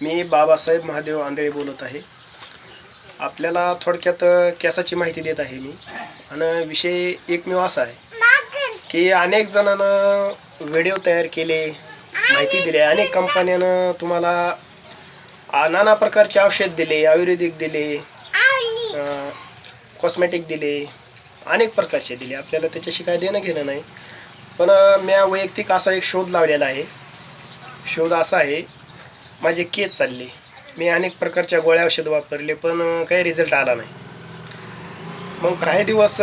मी बाबासाहेब महादेव आंधळे बोलत आहे. आपल्याला थोडक्यात केसाची माहिती देत आहे मी. आणि विषय एकमेव असा आहे की अनेक जणांना व्हिडिओ तयार केले, माहिती दिली, अनेक कंपन्यानं तुम्हाला नाना प्रकारचे औषध दिले, आयुर्वेदिक दिले, कॉस्मेटिक दिले, अनेक प्रकारचे दिले. आपल्याला त्याच्याशी काय देणं घेणं नाही. पण मी वैयक्तिक असा एक शोध लावलेला आहे. शोध असा आहे, माझे केस चालले, मी अनेक प्रकारच्या गोळ्या औषध वापरले पण काही रिझल्ट आला नाही. मग काही दिवस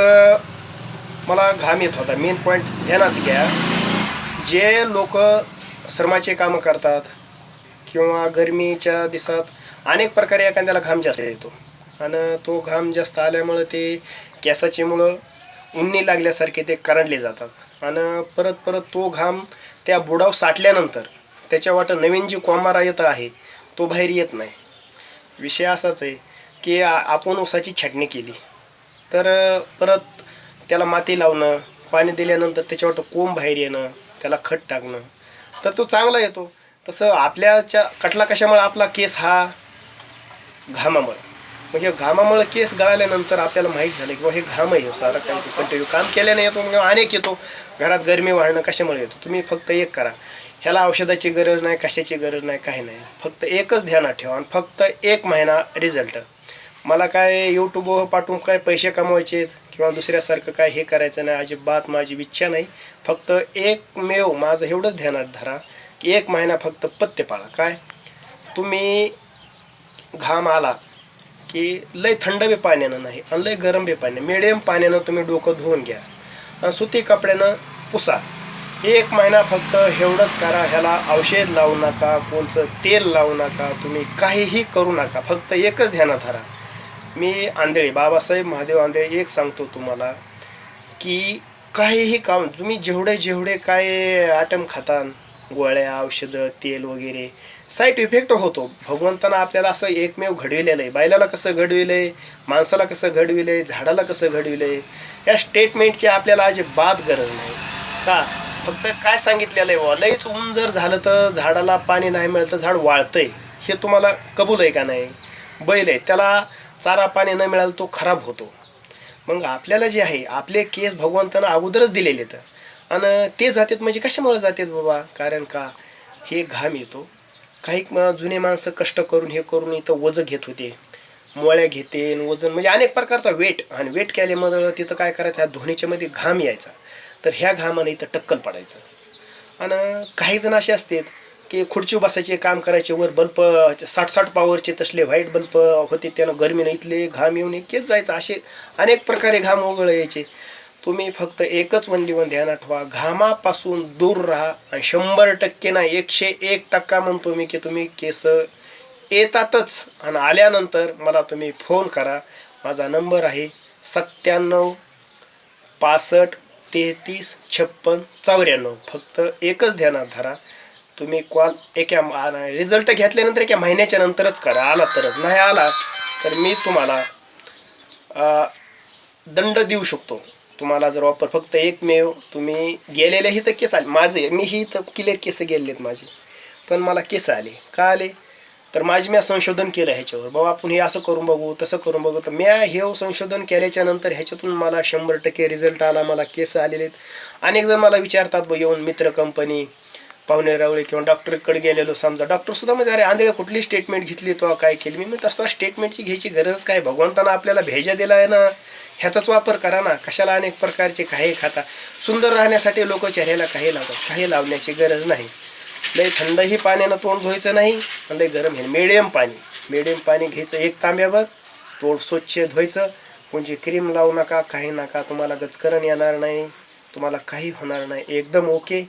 मला घाम येत होता. मेन पॉईंट ध्यानात घ्या, जे लोक श्रमाचे कामं करतात किंवा गरमीच्या दिवसात अनेक प्रकारे एखाद्याला घाम जास्त येतो आणि तो घाम जास्त आल्यामुळं ते केसाचे मुळं उन्नी लागल्यासारखे ते करंटले जातात आणि परत परत तो घाम त्या बुडाव साठल्यानंतर त्याच्या वाटं नवीन जी कोमारा येत आहे तो बाहेर येत नाही. विषय असाच आहे की आपण ऊसाची छाटणी केली तर परत त्याला माती लावणं, पाणी दिल्यानंतर त्याच्यावर कोंब बाहेर येणं, त्याला खत टाकणं तर तो चांगला येतो. तसं आपल्याच्या कटला कशामुळे आपला केस हा घामामुळे. मग हे घामामुळे केस गळाल्यानंतर आपल्याला माहीत झालं की हे घाम आहे, सारा काही कंटिन्यू काम केल्याने येतो. मग अनेक येतो. घरात गरमी वाढणं कशामुळे येतो. तुम्ही फक्त एक करा, ह्याला औषधाची गरज नाही, कशाची गरज नाही, काही नाही. फक्त एकच ध्यानात ठेवा आणि फक्त 1 महिना रिझल्ट. मला काय यूट्यूबवर पाठवून काय पैसे कमवायचे किंवा दुसऱ्यासारखं काय हे करायचं नाही, अजिबात माझी इच्छा नाही. फक्त एकमेव माझं एवढंच ध्यानात धरा की 1 महिना फक्त पथ्य पाळा. काय तुम्ही घाम आला की लय थंड बी पाण्यानं नाही आणि लय गरम बी पाण्यानं, मिडियम पाण्यानं तुम्ही डोकं धुवून घ्या आणि सुती कपड्यानं पुसा. 1 महिना फक्त एवढंच करा. ह्याला औषध लावू नका, कोणचं तेल लावू नका, तुम्ही काहीही करू नका. फक्त एकच ध्यानात धरा. मी आंधळे, बाबासाहेब महादेव आंधळे एक सांगतो तुम्हाला की काहीही काम तुम्ही जेवढे काय आयटम खाता, गोळ्या, औषधं, तेल वगैरे, साईड इफेक्ट होतो. भगवंतानं आपल्याला असं एकमेव घडविलेलं आहे. बैलाला कसं घडविलं आहे, माणसाला कसं घडविलं आहे, झाडाला कसं घडविलं आहे, या स्टेटमेंटची आपल्याला अजिबात गरज नाही. का फक्त काय सांगितलेलं आहे, वा लईच ऊन जर झालं तर झाडाला पाणी नाही मिळतं तर झाड वाळतंय. हे तुम्हाला कबूल आहे का नाही. बैल आहे, त्याला चारा पाणी न मिळालं तो खराब होतो. मग आपल्याला जे आहे, आपले केस भगवंतानं अगोदरच दिलेले आहेत आणि ते जातात. म्हणजे कशामुळे जातात बाबा, कारण का हे घाम येतो. काही जुने माणसं कष्ट करून हे करून इथं वजन घेत होते, मोळ्या घेते, वजन म्हणजे अनेक प्रकारचा वेट, आणि वेट केल्यामुळे तिथं काय करायचं, धुणीच्या मध्ये घाम यायचा तर ह्या घामाने इथं टक्कल पडायचं. आणि काही जण असे असतात की खुर्ची बसायचे, काम करायचे, वर बल्ब 60-60 पॉवरचे तसले व्हाईट बल्ब होते, त्यानं गरमीनं इथले घाम येऊन केस जायचं. असे अनेक प्रकारे घाम वगळ यायचे. तुम्ही फक्त एकच वन ध्यानात ठेवा, घामापासून दूर राहा. आणि 100% ना 101% म्हणतो मी की तुम्ही केस येतातच. आणि आल्यानंतर मला तुम्ही फोन करा. माझा नंबर आहे 97 65 33 56 94. फक्त एकच ध्यानात धरा, तुम्ही कॉल रिझल्ट घेतल्यानंतर एका महिन्याच्या नंतरच करा. आला तरच, नाही आला तर मी तुम्हाला दंड देऊ शकतो. तुम्हाला जर ऑफर फक्त एकमेव, तुम्ही गेलेलेही तर केस आले माझे, मीही तर क्लिअर केस गेलेत माझे, पण मला केस आले. का आले तर मी संशोधन केलं ह्याच्यावर. बाबा आपण हे असं करून बघू, तसं करून बघू. तर मी हे संशोधन केल्याच्या नंतर ह्याच्यातून मला 100% रिझल्ट आला, मला केस आलेले आहेत. अनेक जण मला विचारतात येऊन, मित्र कंपनी, पाहुणे रावळे किंवा डॉक्टरकडे गेलेलो समजा, डॉक्टरसुद्धा म्हणजे अरे आंधळे कुठली स्टेटमेंट घेतली, तो काय केली. मी तसं स्टेटमेंटची घ्यायची गरज काय, भगवंतानं आपल्याला भेजा दिला आहे ना, ह्याचाच वापर करा ना. कशाला अनेक प्रकारचे काही खाता. सुंदर राहण्यासाठी लोक चेहऱ्याला काही लावतात, काही लावण्याची गरज नाही. लई थंडही पाण्यानं तोंड धुवायचं नाही आणि लई गरम आहे, मिडियम पाणी घ्यायचं. 1 तांब्यावर तोंड स्वच्छ धुवायचं. कोणची क्रीम लावू नका, काही नका. तुम्हाला गचकरण येणार नाही, तुम्हाला काही होणार नाही, एकदम ओके.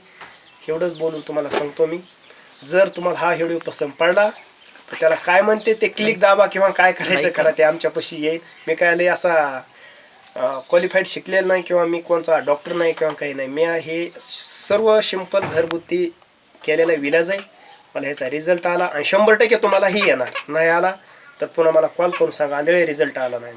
एवढंच बोलून तुम्हाला सांगतो मी. जर तुम्हाला हा व्हिडिओ पसंत पडला तर त्याला काय म्हणते ते क्लिक दाबा किंवा काय करायचं करा, ते आमच्यापाशी येईल. मी काय लई असा क्वालिफाईड शिकलेलं नाही किंवा मी कोणचा डॉक्टर नाही किंवा काही नाही. मी हे सर्व सिंपल घरगुती केलेला विलाज आहे. मला ह्याचा रिझल्ट आला आणि 100% तुम्हालाही येणार. नाही आला तर पुन्हा मला कॉल करून सांगा, आंधळे रिझल्ट आला नाही.